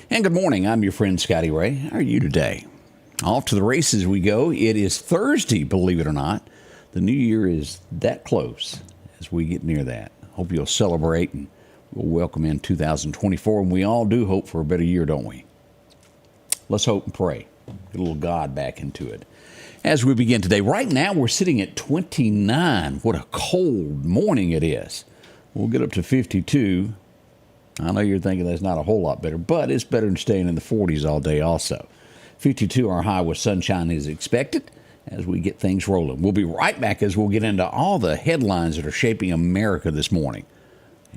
And good morning. I'm your friend Scotty Ray. How are you today? Off to the races we go. It is Thursday, believe it or not. The new year is that close as we get near that. Hope you'll celebrate and we'll welcome in 2024. And we all do hope for a better year, don't we? Let's hope and pray. Get a little God back into it. As we begin today, right now we're sitting at 29. What a cold morning it is. We'll get up to 52. I know you're thinking that's not a whole lot better, but it's better than staying in the 40s all day also. 52, our high with sunshine is expected as we get things rolling. We'll be right back as we'll get into all the headlines that are shaping America this morning.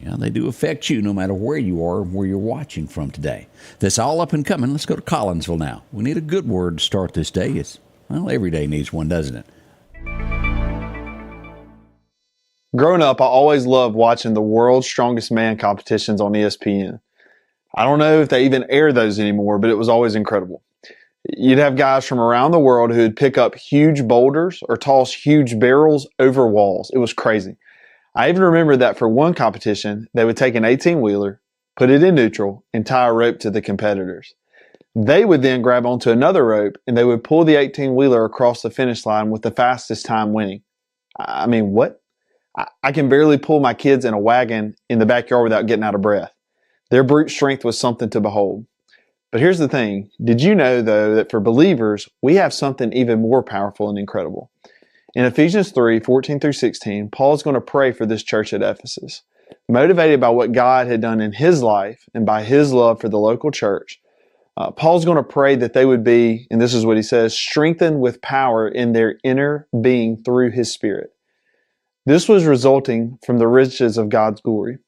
Yeah, they do affect you no matter where you are, where you're watching from today. That's all up and coming. Let's go to Collinsville now. We need a good word to start this day. Well, every day needs one, doesn't it? Growing up, I always loved watching the World's Strongest Man competitions on ESPN. I don't know if they even air those anymore, but it was always incredible. You'd have guys from around the world who would pick up huge boulders or toss huge barrels over walls. It was crazy. I even remember that for one competition, they would take an 18-wheeler, put it in neutral, and tie a rope to the competitors. They would then grab onto another rope, and they would pull the 18-wheeler across the finish line with the fastest time winning. I mean, what? I can barely pull my kids in a wagon in the backyard without getting out of breath. Their brute strength was something to behold. But here's the thing. Did you know, though, that for believers, we have something even more powerful and incredible? In Ephesians 3:14-16, Paul's going to pray for this church at Ephesus. Motivated by what God had done in his life and by his love for the local church, Paul's going to pray that they would be, and this is what he says, strengthened with power in their inner being through his Spirit. This was resulting from the riches of God's glory.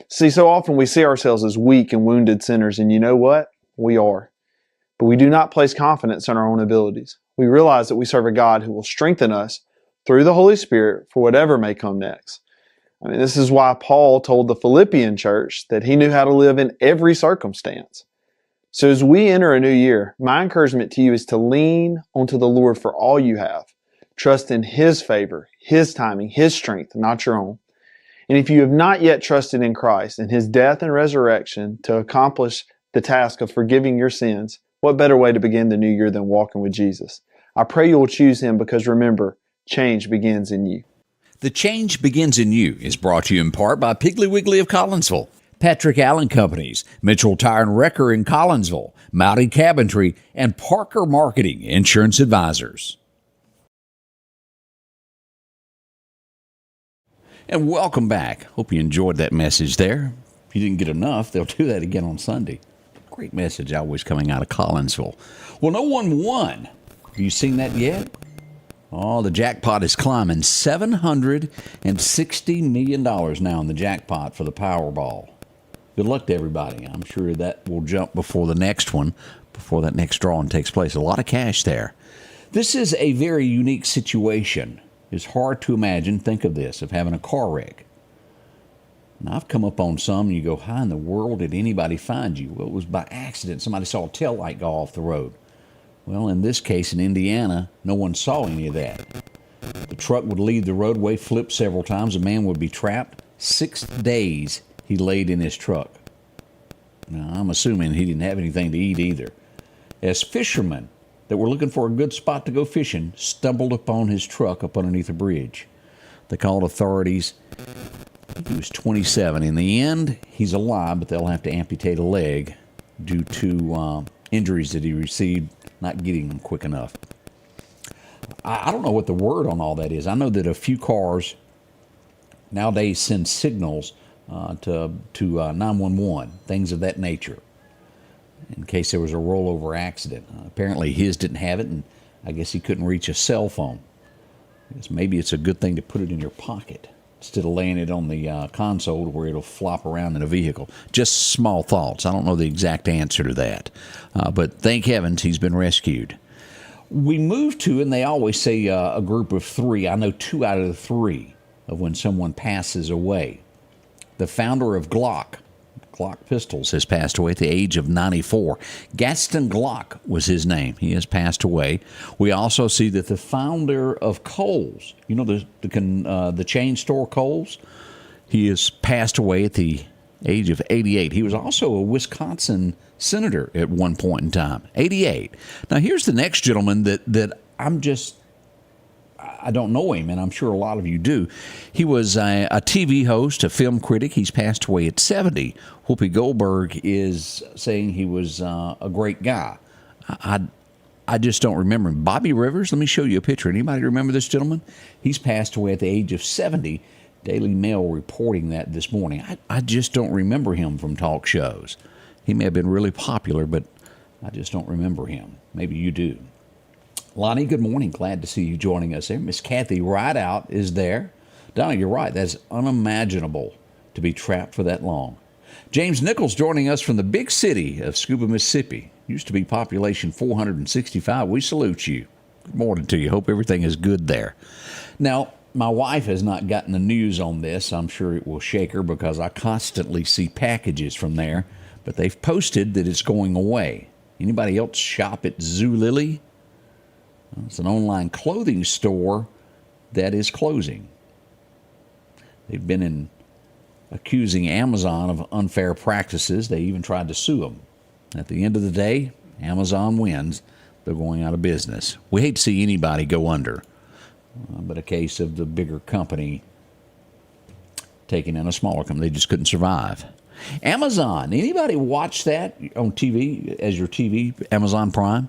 See, so often we see ourselves as weak and wounded sinners, and you know what? We are. But we do not place confidence in our own abilities. We realize that we serve a God who will strengthen us through the Holy Spirit for whatever may come next. I mean, this is why Paul told the Philippian church that he knew how to live in every circumstance. So as we enter a new year, my encouragement to you is to lean onto the Lord for all you have. Trust in His favor, His timing, His strength, not your own. And if you have not yet trusted in Christ and His death and resurrection to accomplish the task of forgiving your sins, what better way to begin the new year than walking with Jesus? I pray you will choose Him because remember, change begins in you. The Change Begins in You is brought to you in part by Piggly Wiggly of Collinsville, Patrick Allen Companies, Mitchell Tire and Wrecker in Collinsville, Mowdy Cabinetry, and Parker Marketing Insurance Advisors. And welcome back. Hope you enjoyed that message there. If you didn't get enough, they'll do that again on Sunday. Great message always coming out of Collinsville. Well, no one won. Have you seen that yet? Oh, the jackpot is climbing. $760 million now in the jackpot for the Powerball. Good luck to everybody. I'm sure that will jump before the next one, before that next drawing takes place. A lot of cash there. This is a very unique situation. It's hard to imagine, think of this, of having a car wreck. Now, I've come up on some, and you go, how in the world did anybody find you? Well, it was by accident. Somebody saw a taillight go off the road. Well, in this case, in Indiana, no one saw any of that. The truck would leave the roadway, flip several times. A man would be trapped. 6 days he laid in his truck. Now, I'm assuming he didn't have anything to eat either. As fishermen that were looking for a good spot to go fishing stumbled upon his truck up underneath a bridge. They called authorities. He was 27. In the end, he's alive, but they'll have to amputate a leg due to injuries that he received not getting them quick enough. I don't know what the word on all that is. I know that a few cars nowadays send signals to 911, things of that nature, in case there was a rollover accident. Apparently his didn't have it, and I guess he couldn't reach a cell phone. I guess maybe it's a good thing to put it in your pocket instead of laying it on the console where it'll flop around in a vehicle. Just small thoughts. I don't know the exact answer to that. But thank heavens he's been rescued. We move to, and they always say a group of three. I know 2 out of the 3 of when someone passes away. The founder of Glock Pistols has passed away at the age of 94. Gaston Glock was his name. He has passed away. We also see that the founder of Kohl's, you know, the chain store Kohl's, he has passed away at the age of 88. He was also a Wisconsin senator at one point in time. 88. Now, here's the next gentleman that I don't know him, and I'm sure a lot of you do. He was a TV host, a film critic. He's passed away at 70. Whoopi Goldberg is saying he was a great guy. I just don't remember him. Bobby Rivers, let me show you a picture. Anybody remember this gentleman? He's passed away at the age of 70. Daily Mail reporting that this morning. I just don't remember him from talk shows. He may have been really popular, but I just don't remember him. Maybe you do. Lonnie, good morning. Glad to see you joining us there. Miss Kathy Rideout is there. Donna, you're right. That's unimaginable to be trapped for that long. James Nichols joining us from the big city of Scuba, Mississippi. Used to be population 465. We salute you. Good morning to you. Hope everything is good there. Now, my wife has not gotten the news on this. I'm sure it will shake her because I constantly see packages from there. But they've posted that it's going away. Anybody else shop at Zulily? It's an online clothing store that is closing. They've been accusing Amazon of unfair practices. They even tried to sue them. At the end of the day, Amazon wins. They're going out of business. We hate to see anybody go under. But a case of the bigger company taking in a smaller company. They just couldn't survive. Amazon. Anybody watch that on TV as your TV, Amazon Prime?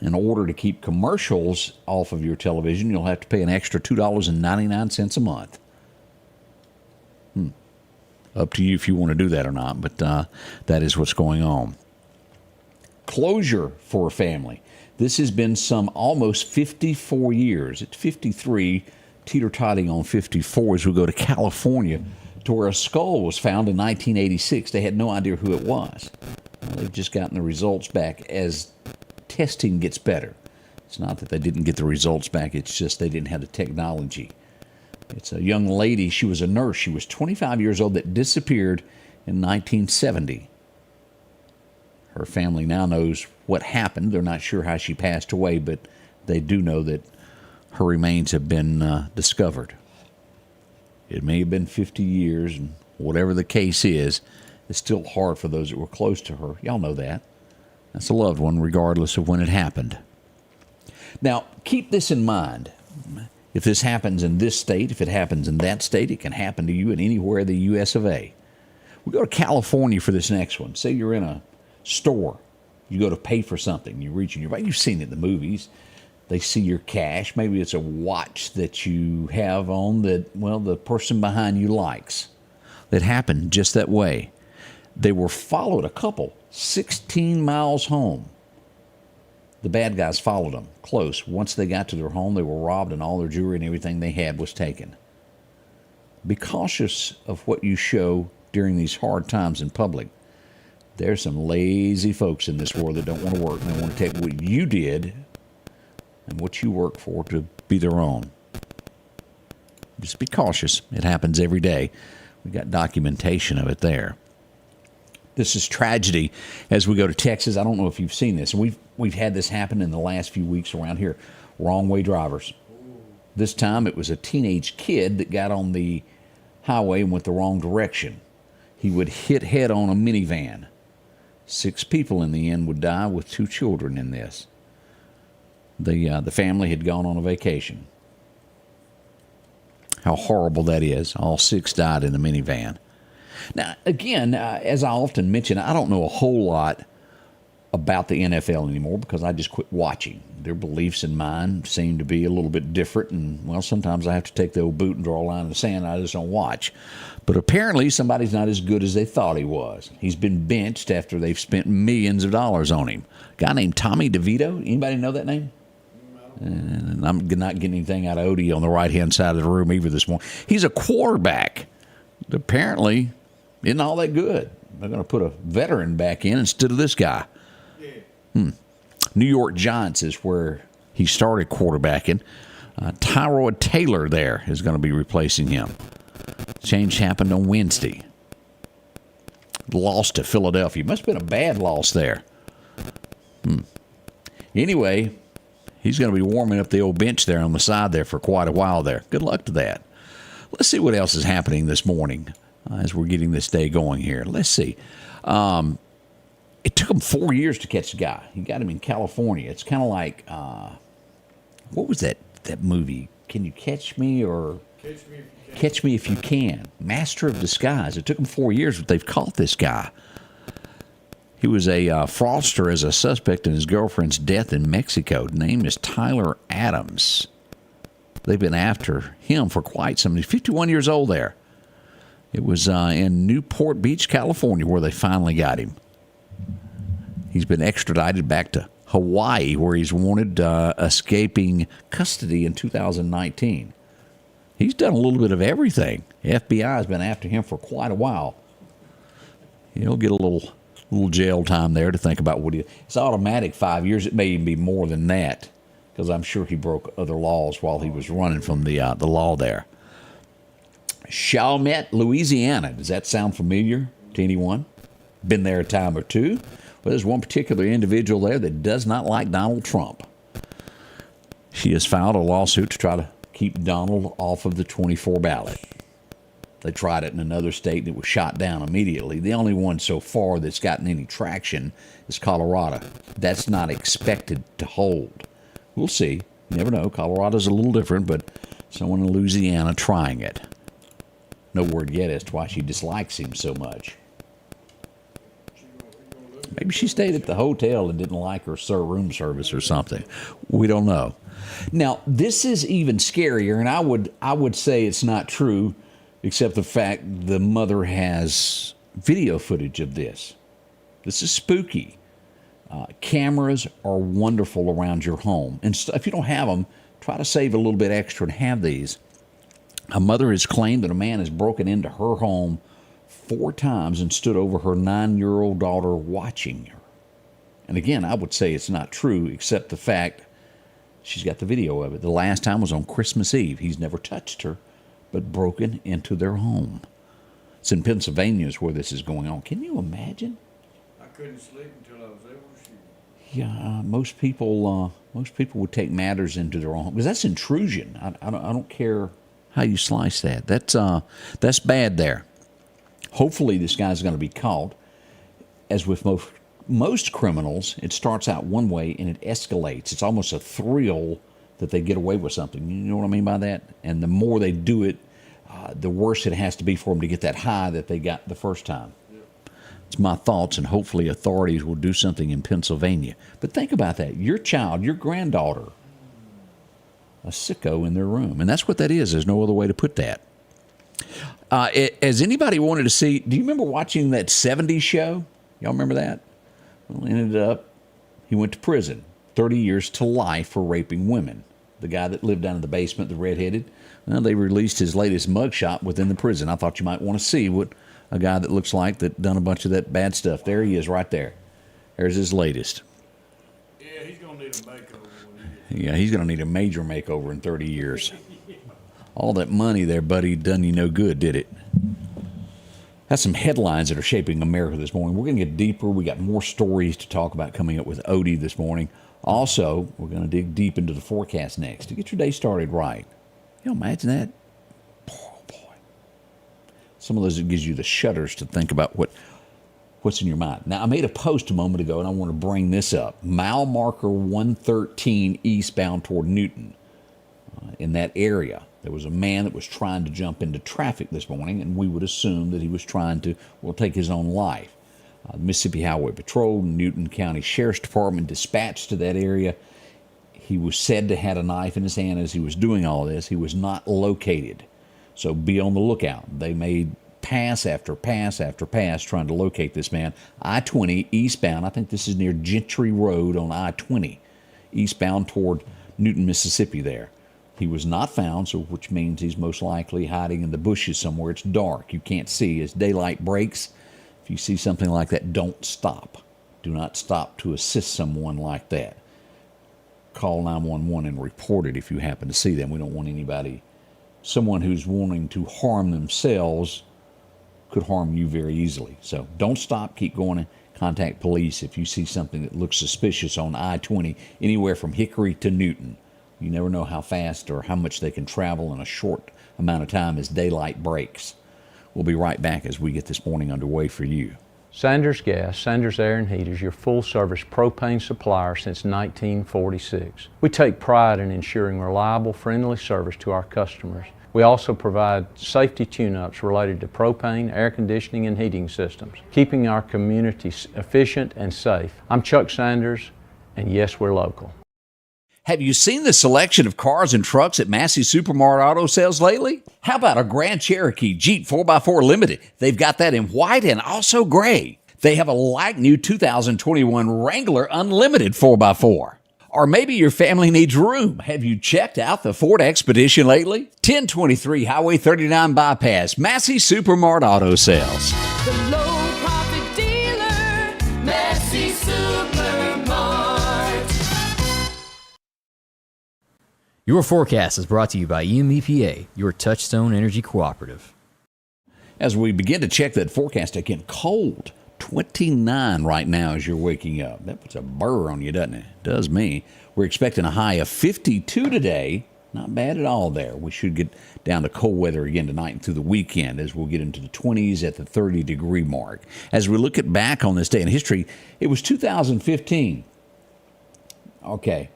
In order to keep commercials off of your television, you'll have to pay an extra $2.99 a month. Up to you if you want to do that or not, but that is what's going on. Closure for a family. This has been some almost 54 years. It's 53, teeter-totting on 54 as we go to California to where a skull was found in 1986. They had no idea who it was. They've just gotten the results back as testing gets better. It's not that they didn't get the results back. It's just they didn't have the technology. It's a young lady. She was a nurse. She was 25 years old that disappeared in 1970. Her family now knows what happened. They're not sure how she passed away, but they do know that her remains have been discovered. It may have been 50 years, and whatever the case is, it's still hard for those that were close to her. Y'all know that. That's a loved one, regardless of when it happened. Now, keep this in mind. If this happens in this state, if it happens in that state, it can happen to you in anywhere in the U.S. of A. We go to California for this next one. Say you're in a store. You go to pay for something. You reach in your bag. You've seen it in the movies. They see your cash. Maybe it's a watch that you have on that, well, the person behind you likes. That happened just that way. They were followed, a couple, 16 miles home. The bad guys followed them close. Once they got to their home, they were robbed and all their jewelry and everything they had was taken. Be cautious of what you show during these hard times in public. There's some lazy folks in this world that don't want to work. They want to take what you did and what you work for to be their own. Just be cautious. It happens every day. We got documentation of it there. This is tragedy as we go to Texas. I don't know if you've seen this. We've had this happen in the last few weeks around here. Wrong way drivers. This time it was a teenage kid that got on the highway and went the wrong direction. He would hit head on a minivan. 6 people in the end would die with 2 children in this. The family had gone on a vacation. How horrible that is. All 6 died in the minivan. Now, again, as I often mention, I don't know a whole lot about the NFL anymore because I just quit watching. Their beliefs and mine seem to be a little bit different, and, well, sometimes I have to take the old boot and draw a line in the sand. I just don't watch. But apparently somebody's not as good as they thought he was. He's been benched after they've spent millions of dollars on him. A guy named Tommy DeVito. Anybody know that name? And I'm not getting anything out of Odie on the right-hand side of the room either this morning. He's a quarterback. Apparently isn't all that good. They're going to put a veteran back in instead of this guy. New York Giants is where he started quarterbacking. Tyrod Taylor there is going to be replacing him. Change happened on Wednesday. Lost to Philadelphia. Must have been a bad loss there. Anyway, he's going to be warming up the old bench there on the side there for quite a while there. Good luck to that. Let's see what else is happening this morning. as we're getting this day going here. Let's see. It took him 4 years to catch the guy. He got him in California. It's kind of like, what was that movie? Can You Catch Me or Catch Me If You Can? Master of Disguise. It took him 4 years, but they've caught this guy. He was a fraudster as a suspect in his girlfriend's death in Mexico. Name is Tyler Adams. They've been after him for quite some. He's 51 years old there. It was in Newport Beach, California, where they finally got him. He's been extradited back to Hawaii, where he's wanted escaping custody in 2019. He's done a little bit of everything. The FBI has been after him for quite a while. He'll get a little jail time there to think about what it's automatic 5 years. It may even be more than that, because I'm sure he broke other laws while he was running from the law there. Chalmette, Louisiana. Does that sound familiar to anyone? Been there a time or two? Well, there's one particular individual there that does not like Donald Trump. She has filed a lawsuit to try to keep Donald off of the 24 ballot. They tried it in another state and it was shot down immediately. The only one so far that's gotten any traction is Colorado. That's not expected to hold. We'll see. You never know. Colorado's a little different, but someone in Louisiana trying it. No word yet as to why she dislikes him so much. Maybe she stayed at the hotel and didn't like her room service or something. We don't know. Now, this is even scarier, and I would say it's not true, except the fact the mother has video footage of this. This is spooky. Cameras are wonderful around your home. And if you don't have them, try to save a little bit extra and have these. A mother has claimed that a man has broken into her home 4 times and stood over her 9-year-old daughter watching her. And again, I would say it's not true, except the fact she's got the video of it. The last time was on Christmas Eve. He's never touched her, but broken into their home. It's in Pennsylvania is where this is going on. Can you imagine? I couldn't sleep until I was able to shoot. Yeah, most people would take matters into their own home, because that's intrusion. I don't care how you slice that. That's bad there. Hopefully this guy's going to be caught. As with most criminals, it starts out one way and it escalates. It's almost a thrill that they get away with something. You know what I mean by that? And the more they do it, the worse it has to be for them to get that high that they got the first time. It's my thoughts, and hopefully authorities will do something in Pennsylvania. But think about that. Your child, your granddaughter, a sicko in their room. And that's what that is. There's no other way to put that. Has anybody wanted to see, do you remember watching that 70s show? Y'all remember that? Well, ended up, he went to prison, 30 years to life for raping women. The guy that lived down in the basement, the redheaded, well, they released his latest mugshot within the prison. I thought you might want to see what a guy that looks like that done a bunch of that bad stuff. There he is right there. There's his latest. Yeah, he's going to need a makeover. Yeah, he's going to need a major makeover in 30 years. All that money there, buddy, done you no good, did it? That's some headlines that are shaping America this morning. We're going to get deeper. We got more stories to talk about coming up with Odie this morning. Also, we're going to dig deep into the forecast next to get your day started right. You know, imagine that. Oh, boy. Some of those, it gives you the shudders to think about what's in your mind. Now, I made a post a moment ago, and I want to bring this up. Mile marker 113 eastbound toward Newton. In that area, there was a man that was trying to jump into traffic this morning, and we would assume that he was trying to, take his own life. The Mississippi Highway Patrol, Newton County Sheriff's Department dispatched to that area. He was said to have a knife in his hand as he was doing all this. He was not located, so be on the lookout. They made pass after pass after pass trying to locate this man. I-20 eastbound, I think this is near Gentry Road on I-20, eastbound toward Newton, Mississippi there. He was not found, so which means he's most likely hiding in the bushes somewhere. It's dark. You can't see. As daylight breaks, if you see something like that, don't stop. Do not stop to assist someone like that. Call 911 and report it if you happen to see them. We don't want someone who's wanting to harm themselves could harm you very easily. So don't stop. Keep going and contact police if you see something that looks suspicious on I-20, anywhere from Hickory to Newton. You never know how fast or how much they can travel in a short amount of time as daylight breaks. We'll be right back as we get this morning underway for you. Sanders Gas, Sanders Air and Heat is your full-service propane supplier since 1946. We take pride in ensuring reliable, friendly service to our customers. We also provide safety tune-ups related to propane, air conditioning, and heating systems, keeping our communities efficient and safe. I'm Chuck Sanders, and yes, we're local. Have you seen the selection of cars and trucks at Massey Supermart Auto Sales lately? How about a Grand Cherokee Jeep 4x4 Limited? They've got that in white and also gray. They have a like-new 2021 Wrangler Unlimited 4x4. Or maybe your family needs room. Have you checked out the Ford Expedition lately? 1023 Highway 39 Bypass, Massey Supermart Auto Sales. The low profit dealer, Massey Supermart. Your forecast is brought to you by EMEPA, your Touchstone Energy Cooperative. As we begin to check that forecast again, cold. 29 right now as you're waking up. That puts a burr on you, doesn't it? Does me. We're expecting a high of 52 today. Not bad at all there. We should get down to cold weather again tonight and through the weekend as we'll get into the 20s at the 30-degree mark. As we look at back on this day in history, it was 2015. Okay.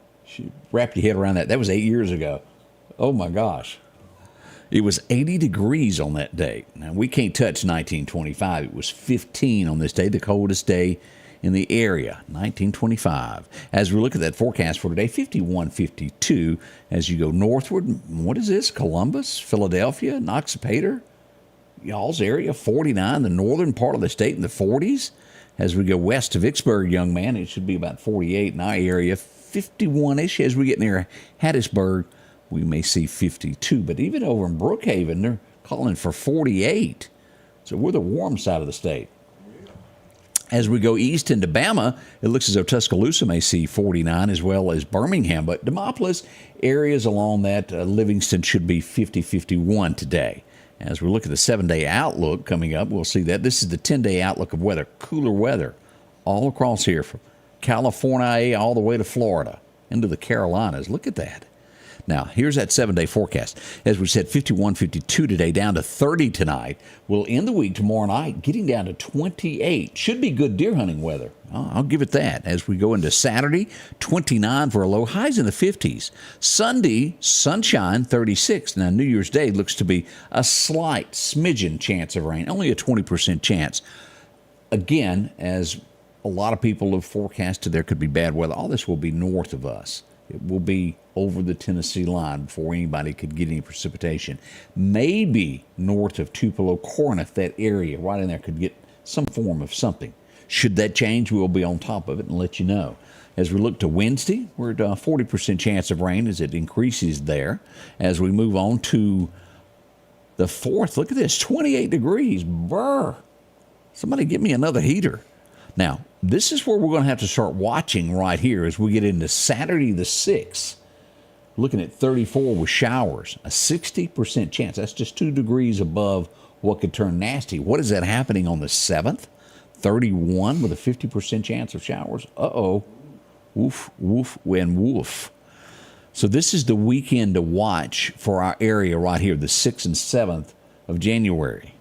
Wrap your head around that. That was 8 years ago. Oh, my gosh. It was 80 degrees on that day. Now, we can't touch 1925. It was 15 on this day, the coldest day in the area, 1925. As we look at that forecast for today, 51, 52. As you go northward, what is this? Columbus, Philadelphia, Noxapater, y'all's area, 49. The northern part of the state in the 40s. As we go west to Vicksburg, young man, it should be about 48 in our area, 51-ish. As we get near Hattiesburg, we may see 52. But even over in Brookhaven, they're calling for 48. So we're the warm side of the state. As we go east into Bama, it looks as though Tuscaloosa may see 49 as well as Birmingham. But Demopolis, areas along that, Livingston should be 50, 51 today. As we look at the 7-day outlook coming up, we'll see that. This is the 10-day outlook of weather, cooler weather all across here from California all the way to Florida into the Carolinas. Look at that. Now, here's that 7-day forecast. As we said, 51, 52 today, down to 30 tonight. We'll end the week tomorrow night, getting down to 28. Should be good deer hunting weather. I'll give it that. As we go into Saturday, 29 for a low, highs in the 50s. Sunday, sunshine, 36. Now, New Year's Day looks to be a slight smidgen chance of rain, only a 20% chance. Again, as a lot of people have forecasted, there could be bad weather. All this will be north of us. It will be over the Tennessee line before anybody could get any precipitation. Maybe north of Tupelo, Corinth, that area right in there could get some form of something. Should that change, we'll be on top of it and let you know. As we look to Wednesday, we're at a 40% chance of rain as it increases there. As we move on to the 4th, look at this, 28 degrees. Brr. Somebody get me another heater. Now, this is where we're going to have to start watching right here as we get into Saturday the 6th. Looking at 34 with showers, a 60% chance. That's just 2 degrees above what could turn nasty. What is that happening on the 7th? 31 with a 50% chance of showers. Uh-oh. Woof, woof, and woof. So this is the weekend to watch for our area right here, the 6th and 7th of January.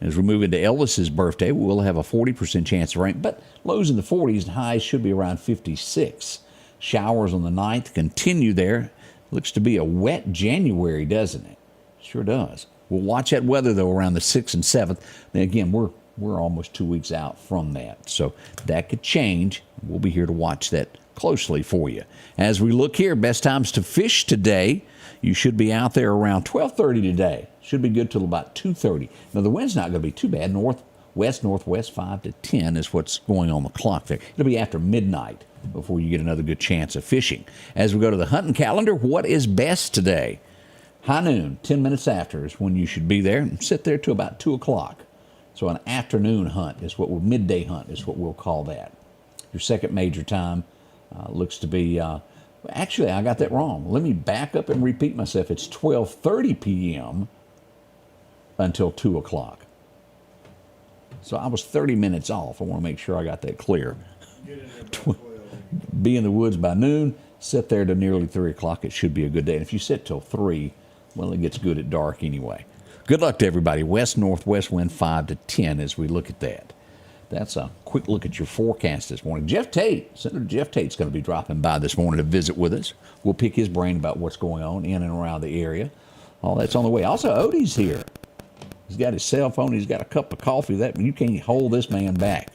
As we move into Elvis's birthday, we'll have a 40% chance of rain, but lows in the 40s and highs should be around 56. Showers on the 9th continue there. Looks to be a wet January, doesn't it? Sure does. We'll watch that weather, though, around the 6th and 7th. Then again, we're almost 2 weeks out from that, so that could change. We'll be here to watch that closely for you. As we look here, best times to fish today. You should be out there around 12:30 today. Should be good till about 2:30. Now, the wind's not going to be too bad. Northwest, northwest, 5 to 10 is what's going on the clock there. It'll be after midnight before you get another good chance of fishing. As we go to the hunting calendar, what is best today? High noon, 10 minutes after is when you should be there and sit there till about 2 o'clock. So an afternoon hunt is midday hunt is what we'll call that. Your second major time looks to be... Actually, I got that wrong. Let me back up and repeat myself. It's 12:30 p.m. until 2 o'clock. So I was 30 minutes off. I want to make sure I got that clear. Be in the woods by noon, sit there to nearly 3 o'clock. It should be a good day. And if you sit till 3, well, it gets good at dark anyway. Good luck to everybody. West-northwest wind 5 to 10 as we look at that. That's a quick look at your forecast this morning. Senator Jeff Tate's going to be dropping by this morning to visit with us. We'll pick his brain about what's going on in and around the area. All that's on the way. Also, Odie's here. He's got his cell phone. He's got a cup of coffee. That you can't hold this man back.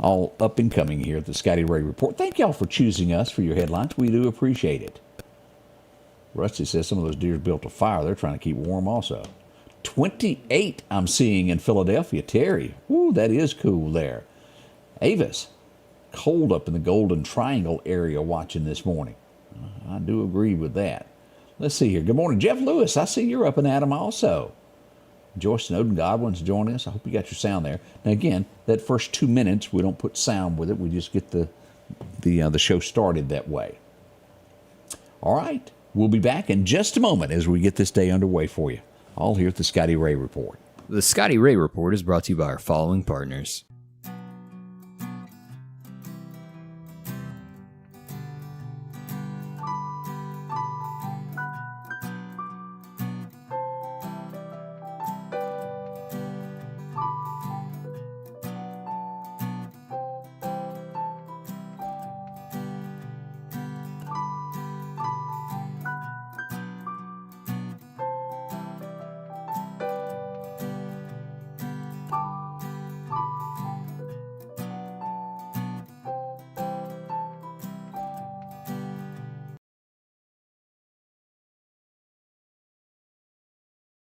All up and coming here at the Scotty Ray Report. Thank y'all for choosing us for your headlines. We do appreciate it. Rusty says some of those deers built a fire. They're trying to keep warm also. 28 I'm seeing in Philadelphia. Terry, woo, that is cool there. Avis, cold up in the Golden Triangle area watching this morning. I do agree with that. Let's see here. Good morning, Jeff Lewis. I see you're up and at 'em also. Joyce Snowden Godwin's joining us. I hope you got your sound there. Now again, that first 2 minutes we don't put sound with it. We just get the show started that way. All right, we'll be back in just a moment as we get this day underway for you. All here at the Scotty Ray Report. The Scotty Ray Report is brought to you by our following partners.